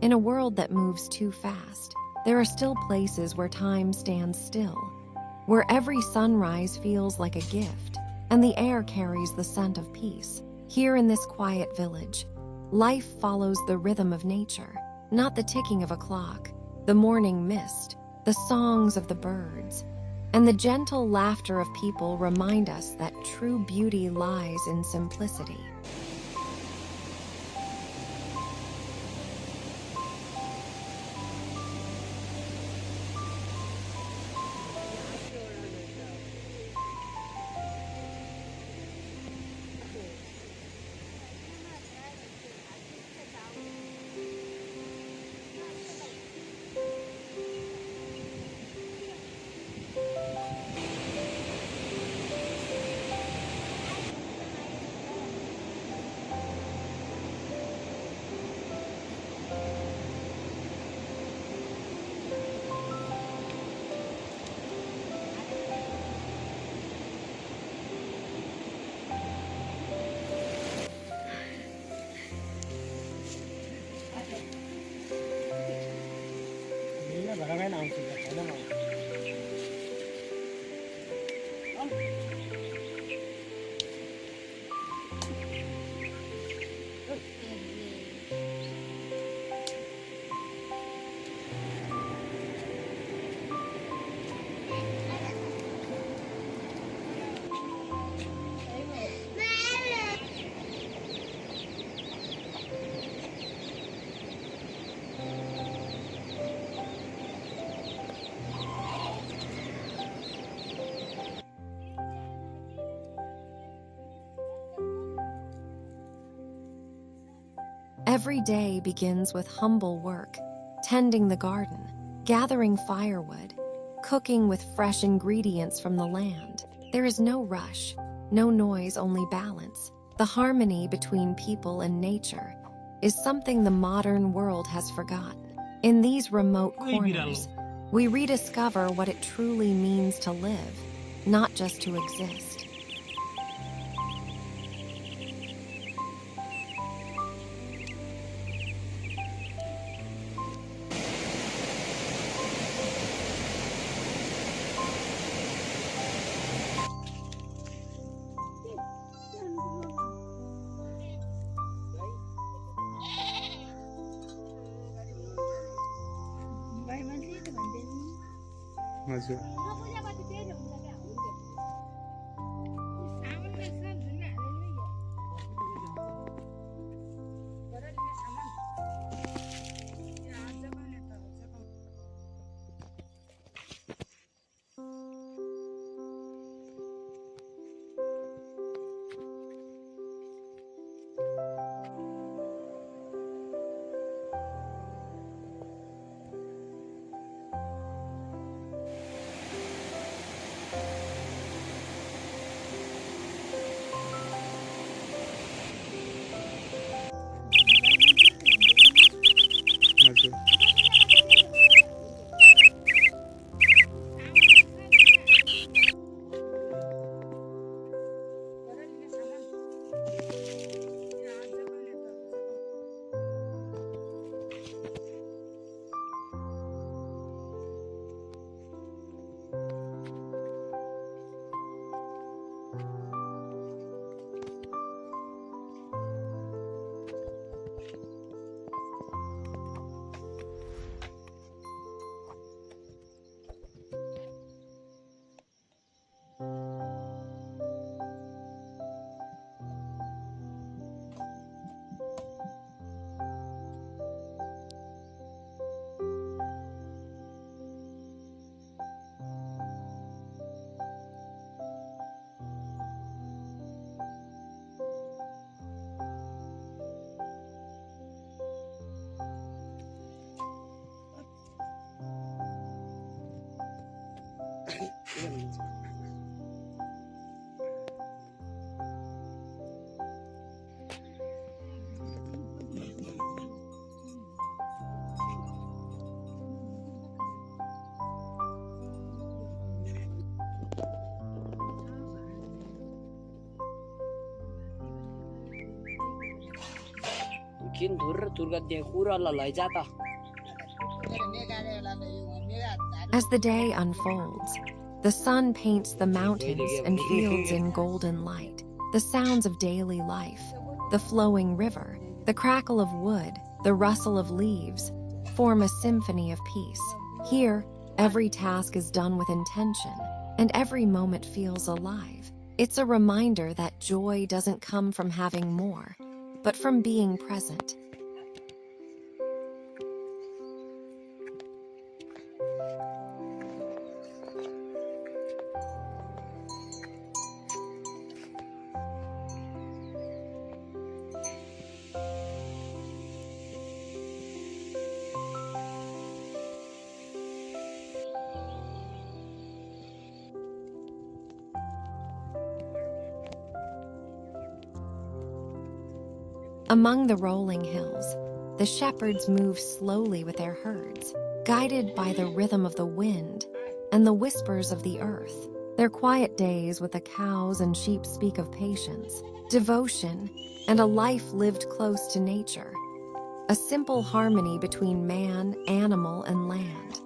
In a world that moves too fast, there are still places where time stands still, where every sunrise feels like a gift, and the air carries the scent of peace. Here in this quiet village, life follows the rhythm of nature, not the ticking of a clock, the morning mist, the songs of the birds, and the gentle laughter of people remind us that true beauty lies in simplicity. Every day begins with humble work, tending the garden, gathering firewood, cooking with fresh ingredients from the land. There is no rush, no noise, only balance. The harmony between people and nature is something the modern world has forgotten. In these remote corners, we rediscover what it truly means to live, not just to exist. हजुर As the day unfolds, the sun paints the mountains and fields in golden light. The sounds of daily life, the flowing river, the crackle of wood, the rustle of leaves, form a symphony of peace. Here, every task is done with intention, and every moment feels alive. It's a reminder that joy doesn't come from having more, but from being present. Among the rolling hills, the shepherds move slowly with their herds, guided by the rhythm of the wind and the whispers of the earth. Their quiet days with the cows and sheep speak of patience, devotion, and a life lived close to nature. A simple harmony between man, animal, and land.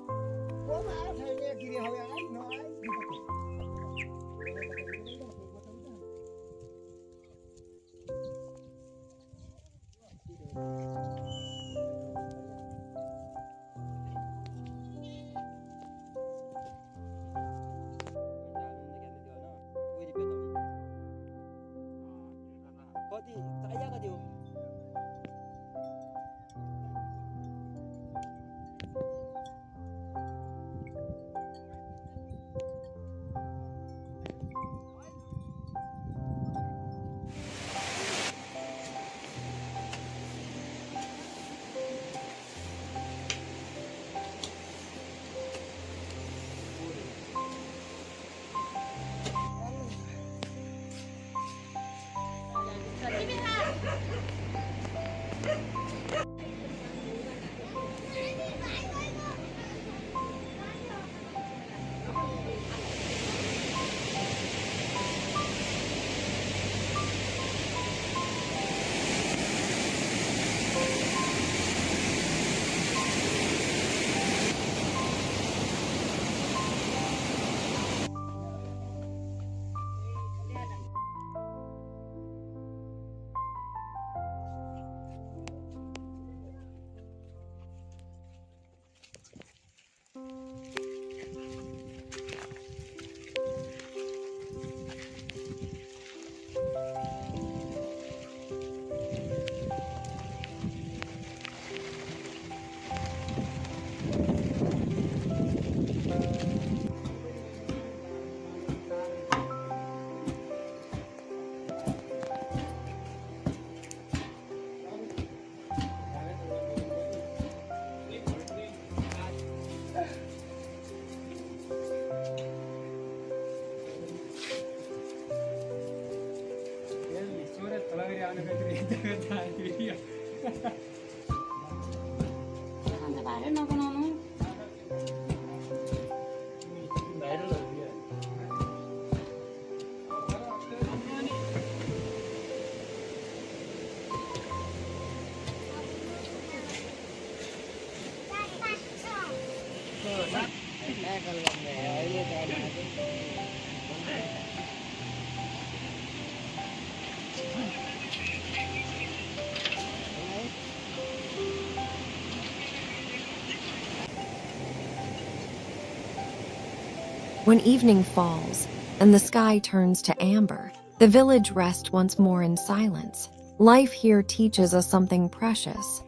When evening falls and the sky turns to amber, the village rests once more in silence. Life here teaches us something precious,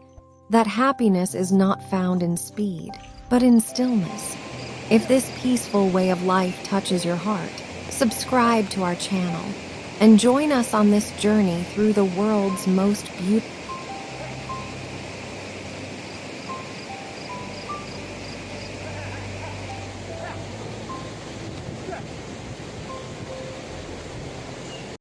that happiness is not found in speed, but in stillness. If this peaceful way of life touches your heart, subscribe to our channel and join us on this journey through the world's most beautiful